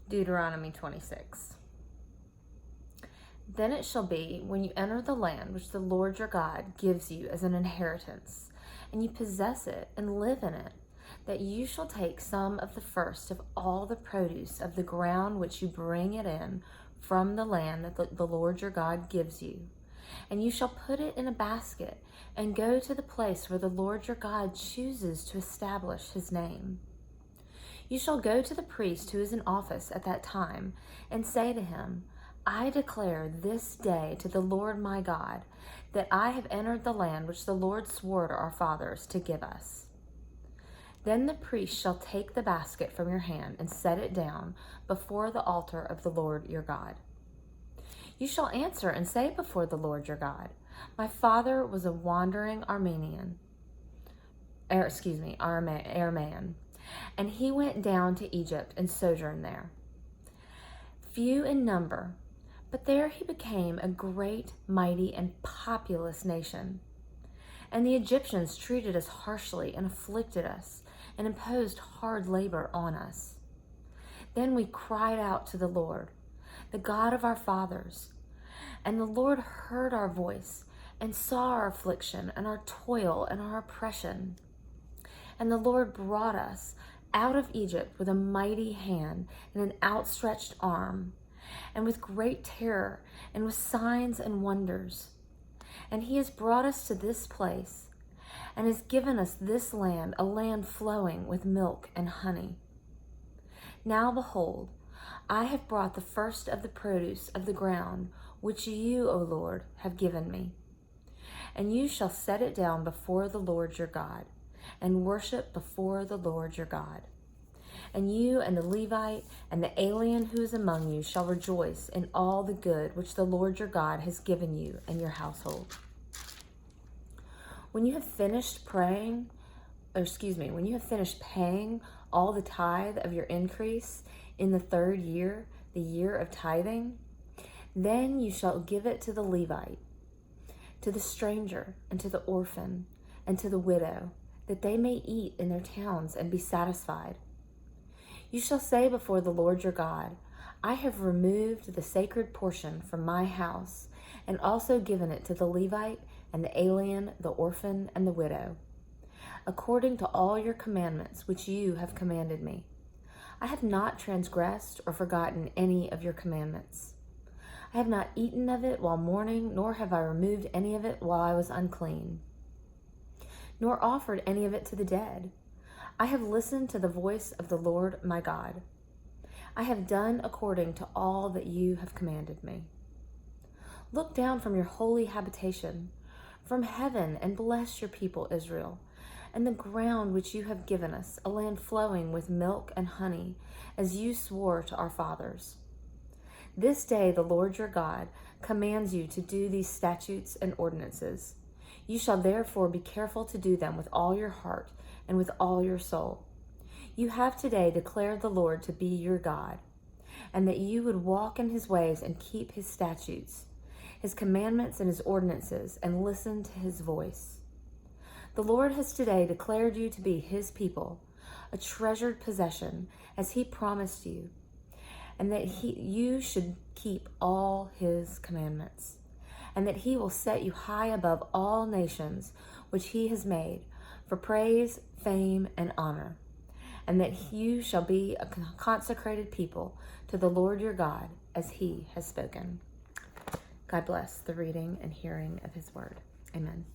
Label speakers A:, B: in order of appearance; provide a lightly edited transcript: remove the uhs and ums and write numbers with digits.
A: Deuteronomy 26. Then it shall be, when you enter the land which the Lord your God gives you as an inheritance, and you possess it and live in it, that you shall take some of the first of all the produce of the ground which you bring it in from the land that the Lord your God gives you, and you shall put it in a basket and go to the place where the Lord your God chooses to establish his name. You shall go to the priest who is in office at that time and say to him, I declare this day to the Lord my God that I have entered the land which the Lord swore to our fathers to give us. Then the priest shall take the basket from your hand and set it down before the altar of the Lord your God. You shall answer and say before the Lord your God, my father was a wandering Aramean, and he went down to Egypt and sojourned there. Few in number, but there he became a great, mighty, and populous nation. And the Egyptians treated us harshly and afflicted us and imposed hard labor on us. Then we cried out to the Lord, the God of our fathers, and the Lord heard our voice and saw our affliction and our toil and our oppression. And the Lord brought us out of Egypt with a mighty hand and an outstretched arm, and with great terror and with signs and wonders. And he has brought us to this place and has given us this land, a land flowing with milk and honey. Now behold, I have brought the first of the produce of the ground, which you, O Lord, have given me. And you shall set it down before the Lord your God, and worship before the Lord your God. And you and the Levite and the alien who is among you shall rejoice in all the good which the Lord your God has given you and your household. When you have finished paying all the tithe of your increase in the 3rd year, the year of tithing, then you shall give it to the Levite, to the stranger, and to the orphan, and to the widow, that they may eat in their towns and be satisfied. You shall say before the Lord your God, I have removed the sacred portion from my house, and also given it to the Levite and the alien, the orphan, and the widow, according to all your commandments which you have commanded me. I have not transgressed or forgotten any of your commandments. I have not eaten of it while mourning, nor have I removed any of it while I was unclean, nor offered any of it to the dead. I have listened to the voice of the Lord my God. I have done according to all that you have commanded me. Look down from your holy habitation, from heaven, and bless your people Israel, and the ground which you have given us, a land flowing with milk and honey, as you swore to our fathers. This day the Lord your God commands you to do these statutes and ordinances. You shall therefore be careful to do them with all your heart and with all your soul. You have today declared the Lord to be your God, and that you would walk in his ways and keep his statutes, his commandments and his ordinances, and listen to his voice. The Lord has today declared you to be his people, a treasured possession, as he promised you, and that you should keep all his commandments, and that he will set you high above all nations which he has made, for praise, fame, and honor, and that you shall be a consecrated people to the Lord your God, as he has spoken. God bless the reading and hearing of his word. Amen.